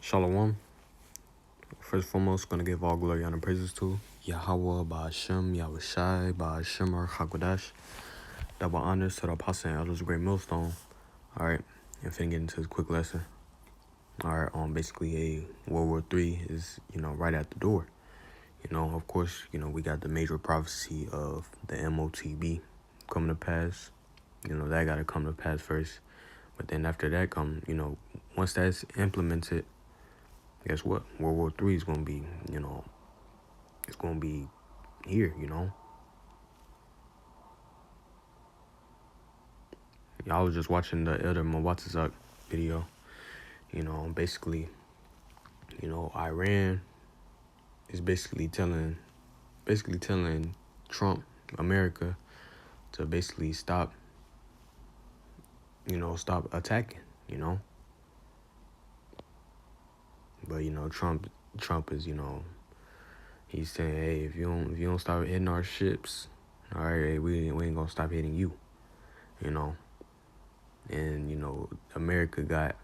Shalom. First and foremost, going to give all glory, honor, and praises to YAHAWAHSHAPAT, YAHWAHSHAPAT, HaKodash. Double honors to the apostle and elders of Great Millstone. Alright, and finna get into this quick lesson. Alright, basically World War III is, right at the door. Of course, we got the major prophecy of the MOTB coming to pass. That got to come to pass first. But then after that once that's implemented, guess what? World War III is going to be, it's going to be here, Y'all was just watching the Elder Mawatazak video. Basically, Iran is basically telling Trump, America, to basically stop attacking, But, Trump is, he's saying, hey, if you don't stop hitting our ships, all right, hey, we ain't gonna stop hitting you, And, America got,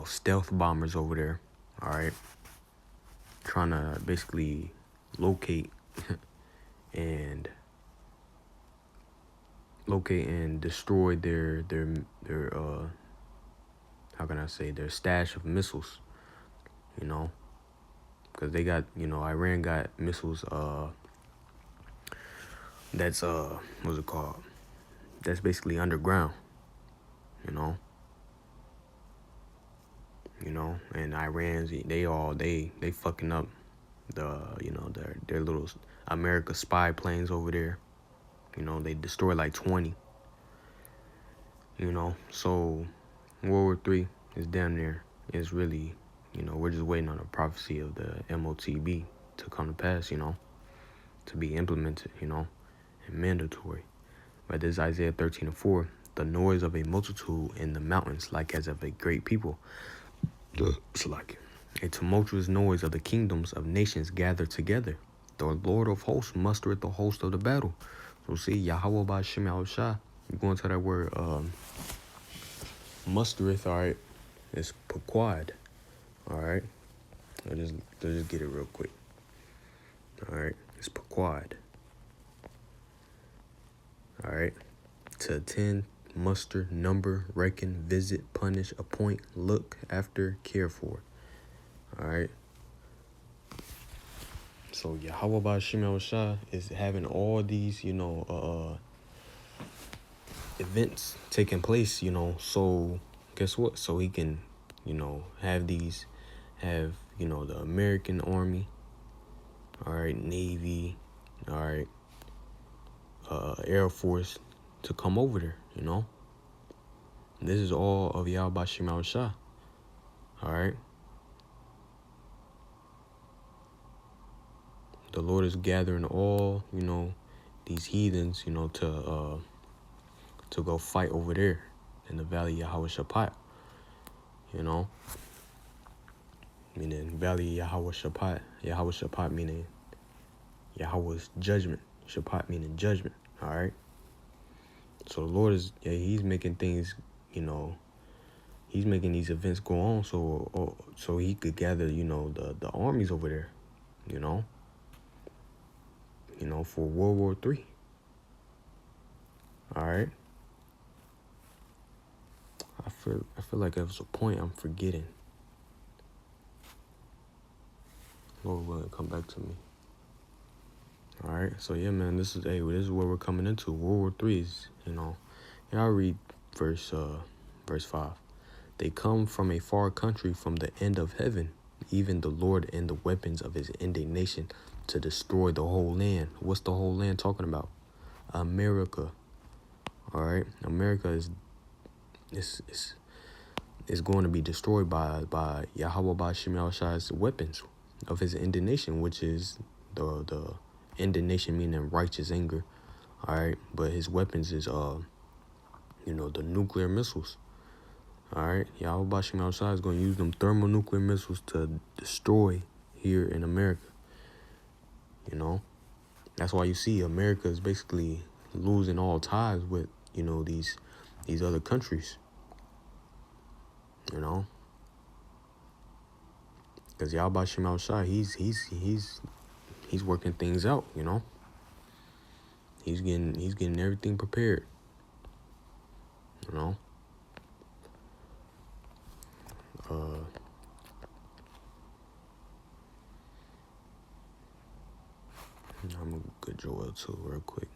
stealth bombers over there, all right, trying to basically locate and destroy their how can I say, their stash of missiles, because they got, Iran got missiles, that's, what's it called? That's basically underground, and Iran's, they fucking up the, their little America spy planes over there. They destroyed like 20, so World War III is damn near. It's really, we're just waiting on the prophecy of the MOTB to come to pass, to be implemented, and mandatory. But this is Isaiah 13:4, the noise of a multitude in the mountains, like as of a great people. It's like a tumultuous noise of the kingdoms of nations gathered together. The Lord of hosts mustereth the host of the battle. So see, YAHAWAHSHAPAT, you go into that word, mustereth, all right, it's pequod, all right. Let's just get it real quick. All right, it's pequod. All right, to attend, muster, number, reckon, visit, punish, appoint, look after, care for. All right. So YAHAWAHSHAPAT is having all these, events taking place, so guess what? So he can, have the American Army, all right, Navy, all right, Air Force to come over there, This is all of YAHAWAHSHAPAT, all right. The Lord is gathering all, these heathens, to go fight over there in the Valley of YAHAWAHSHAPAT, meaning Valley of YAHAWAHSHAPAT meaning Yahweh's judgment, Shapat meaning judgment, all right? So the Lord is, he's making things, he's making these events go on so he could gather, the armies over there, for World War III, all right? I feel like there was a point I'm forgetting. Lord willing, come back to me. All right, so yeah, man, this is where we're coming into. World War III is, I'll read verse 5. They come from a far country, from the end of heaven, even the Lord and the weapons of his indignation, to destroy the whole land. What's the whole land talking about? America. All right, America is going to be destroyed by YAHAWAHSHAPAT's weapons of his indignation, which is the indignation meaning righteous anger, all right, but his weapons is the nuclear missiles, all right. YAHAWAHSHAPAT is going to use them thermonuclear missiles to destroy here in America, That's why you see America is basically losing all ties with these other countries, Because YAHAWAHSHAPAT, he's working things out, you know. He's getting everything prepared, you know. I'm gonna get Joel 2 real quick.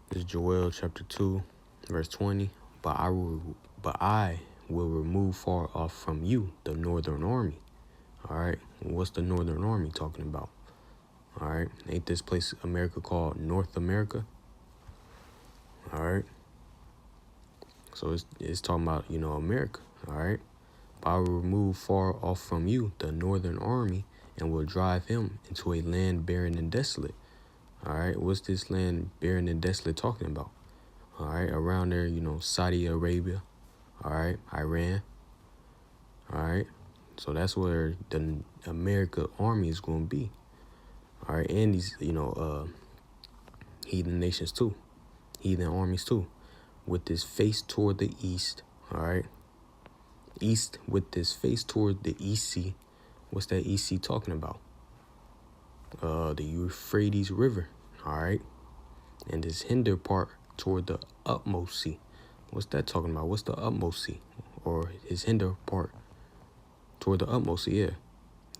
This is Joel chapter 2, verse 20. But I will remove far off from you the northern army. All right. What's the northern army talking about? All right. Ain't this place America called North America? All right. So it's talking about, you know, America. All right. But I will remove far off from you the northern army and will drive him into a land barren and desolate. All right. What's this land barren and desolate talking about? All right. Around there, you know, Saudi Arabia. All right. Iran. All right. So that's where the America army is going to be. All right. And these, you know, heathen nations too. Heathen armies too. With this face toward the east. All right. East with this face toward the EC. What's that EC talking about? The Euphrates River. All right. And this hinder part toward the utmost sea. What's that talking about? What's the utmost sea? Or his hinder part toward the utmost sea, yeah.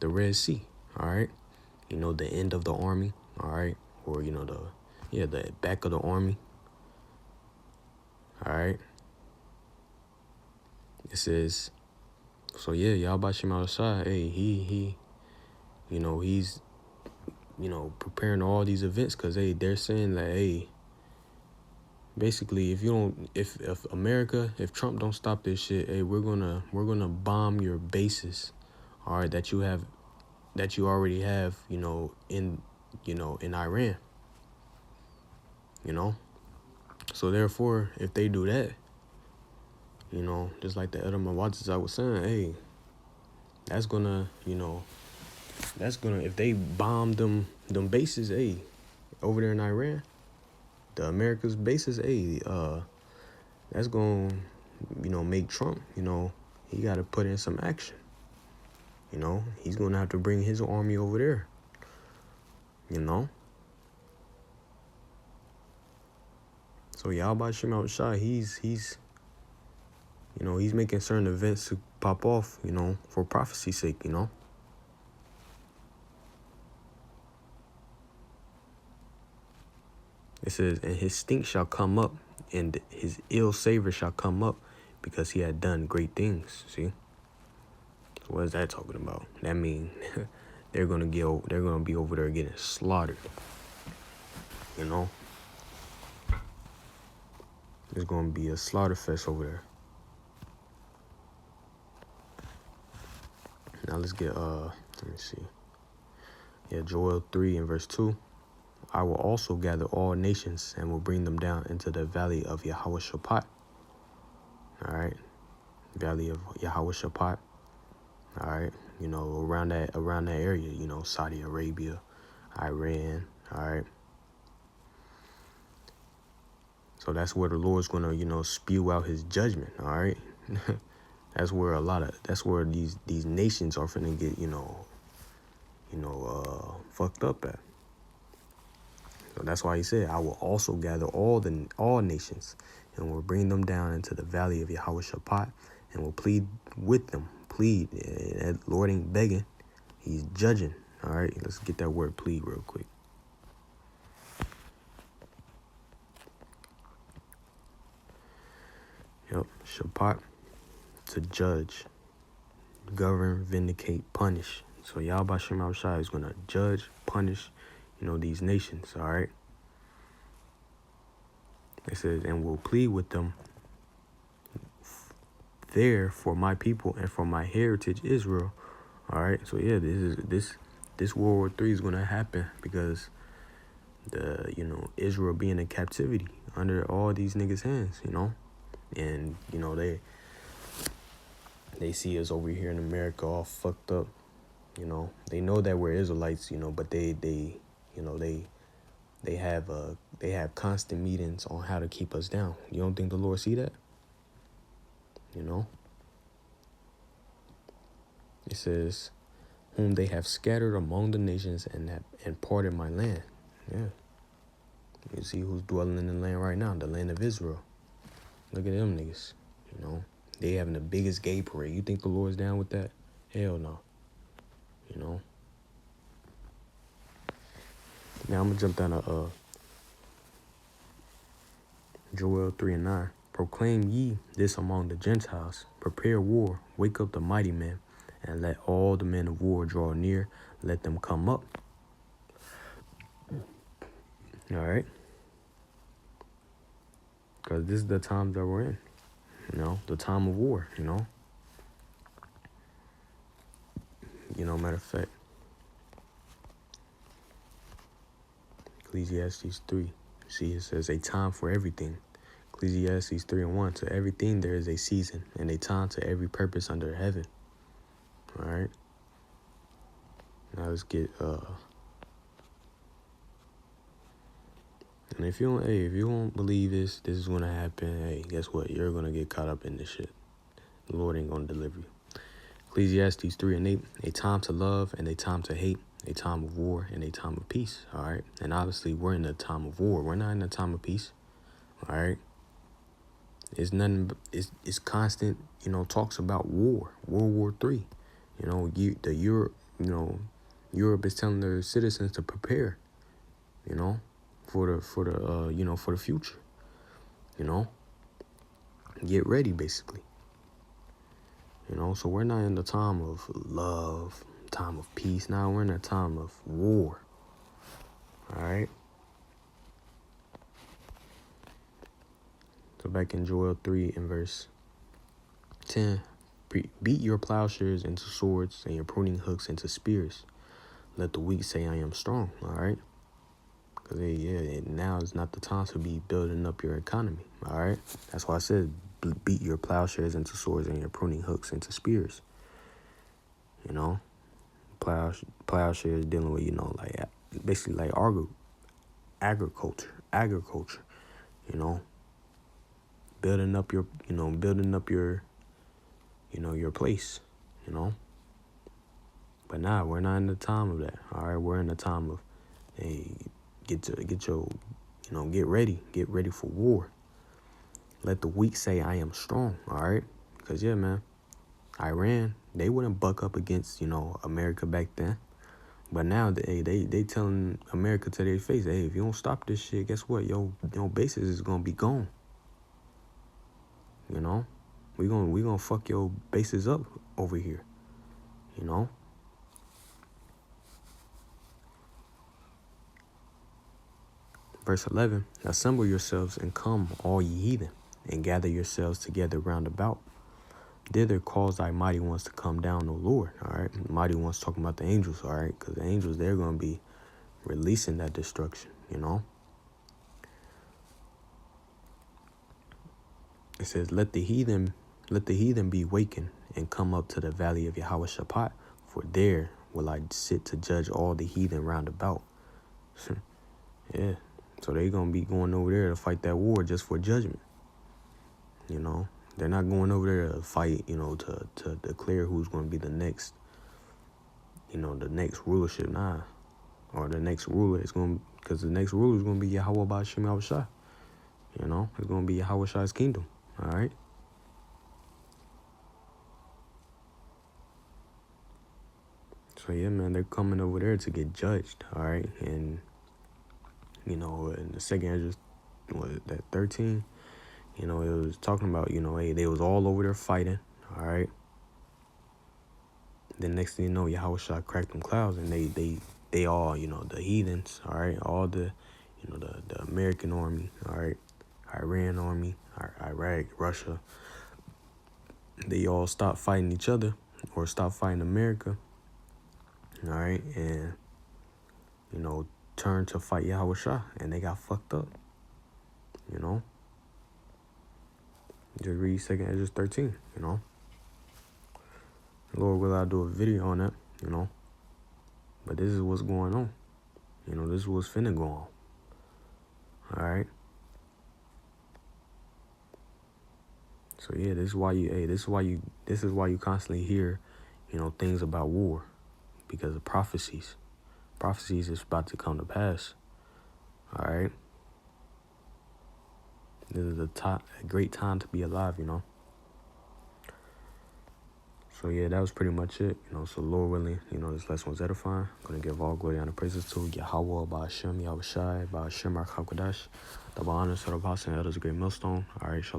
The Red Sea. All right. You know, the end of the army. All right. Or, you know, the back of the army. All right. It says, so yeah, YAHAWAHSHAPAT, hey, he, you know, he's, you know, preparing all these events because, hey, they're saying that, hey, basically, if Trump don't stop this shit, hey, we're gonna bomb your bases, all right, that you already have, you know, in Iran, you know. So therefore, if they do that, you know, just like the Edom Watts I was saying, hey, that's gonna, you know, if they bomb them bases, hey, over there in Iran, the America's bases, hey, that's gonna, you know, make Trump, you know, he got to put in some action. You know, he's gonna have to bring his army over there. You know. So YAHAWAHSHAPAT, he's you know, he's making certain events to pop off, you know, for prophecy's sake, you know. It says, and his stink shall come up, and his ill savor shall come up, because he had done great things. See? So what is that talking about? That means they're gonna be over there getting slaughtered. You know? There's gonna be a slaughter fest over there. Now let's get let me see. Yeah, Joel 3 and verse 2. I will also gather all nations and will bring them down into the valley of YAHAWAHSHAPAT. All right. Valley of YAHAWAHSHAPAT. All right. You know, around that area, you know, Saudi Arabia, Iran. All right. So that's where the Lord's going to, you know, spew out his judgment. All right. That's where these nations are finna get, you know, fucked up at. So that's why he said, I will also gather all nations and will bring them down into the valley of YAHAWAHSHAPAT and will plead with them. Plead. That Lord ain't begging. He's judging. All right. Let's get that word plead real quick. Yep. Shapat, to judge, govern, vindicate, punish. So YAHAWAHSHAPAT is going to judge, punish, you know, these nations. All right. It says, and will plead with them there for my people and for my heritage Israel. All right. So yeah, this World War III is going to happen because Israel being in captivity under all these niggas' hands, you know, and you know they see us over here in America all fucked up, you know. They know that we're Israelites, you know, but they have constant meetings on how to keep us down. You don't think the Lord see that? You know? It says, whom they have scattered among the nations and parted my land. Yeah. You see who's dwelling in the land right now, the land of Israel. Look at them niggas. You know, they having the biggest gay parade. You think the Lord's down with that? Hell no. You know. Now I'm gonna jump down to Joel 3:9. Proclaim ye this among the Gentiles. Prepare war. Wake up the mighty men, and let all the men of war draw near. Let them come up. All right. Because this is the time that we're in. You know, the time of war, you know. Matter of fact, Ecclesiastes 3. See, it says a time for everything. Ecclesiastes 3:1. To everything there is a season, and a time to every purpose under heaven. All right. Now let's get and if you don't believe this is gonna happen, hey, guess what? You're gonna get caught up in this shit. The Lord ain't gonna deliver you. Ecclesiastes 3:8. A time to love and a time to hate, a time of war and a time of peace. All right. And obviously we're in a time of war. We're not in a time of peace. All right. It's nothing. It's constant. Talks about war. World War III. Europe is telling their citizens to prepare. For the future. Get ready, basically. So we're not in the time of love, time of peace. Now we're in a time of war. All right. So back in Joel 3 and verse 10, beat your plowshares into swords and your pruning hooks into spears. Let the weak say, I am strong. All right. Because now is not the time to be building up your economy. All right. That's why I said beat your plowshares into swords and your pruning hooks into spears. Plowshares dealing with, like basically like agriculture, building up your your place, But nah, we're not in the time of that. All right, we're in the time of, hey, get ready for war. Let the weak say, I am strong. All right, because yeah, man, Iran, they wouldn't buck up against America back then. But now they telling America to their face, hey, if you don't stop this shit, guess what? Your bases is gonna be gone. We gonna fuck your bases up over here. Verse 11. Assemble yourselves and come, all ye heathen, and gather yourselves together round about. Thither cause thy mighty ones to come down, O Lord. All right. Mighty ones talking about the angels. All right. Because the angels, they're going to be releasing that destruction, It says, let the heathen be wakened and come up to the valley of YAHAWAHSHAPAT, for there will I sit to judge all the heathen round about. Yeah. So they're going to be going over there to fight that war just for judgment. They're not going over there to fight, to declare who's going to be the next, the next rulership. Nah. Or the next ruler is going to, because the next ruler is going to be YAHAWAHSHAPAT. It's going to be YAHAWAH's kingdom. All right. So yeah, man, they're coming over there to get judged. All right. And, in the second, that 13, it was talking about, hey, they was all over there fighting. All right. Then next thing you know, Yahushua cracked them clouds, and they all, the heathens, all right, all the, the American army, all right, Iran army, Iraq, Russia, they all stopped fighting each other or stopped fighting America, all right, and, turned to fight Yahushua, and they got fucked up, Just read 2 Ezra 13, Lord will I do a video on that, But this is what's going on. This is what's finna go on. All right. So yeah, this is why you constantly hear, things about war because of prophecies. Prophecies is about to come to pass. All right. This is a great time to be alive, So yeah, that was pretty much it. So Lord willing, this lesson was edifying. I'm gonna give all glory and praises to Yahawah, Ba'ashem, Yahawashi, Ba'ashem, HaKadosh. Double honors to the apostle and elders, a great millstone. All right, shalom.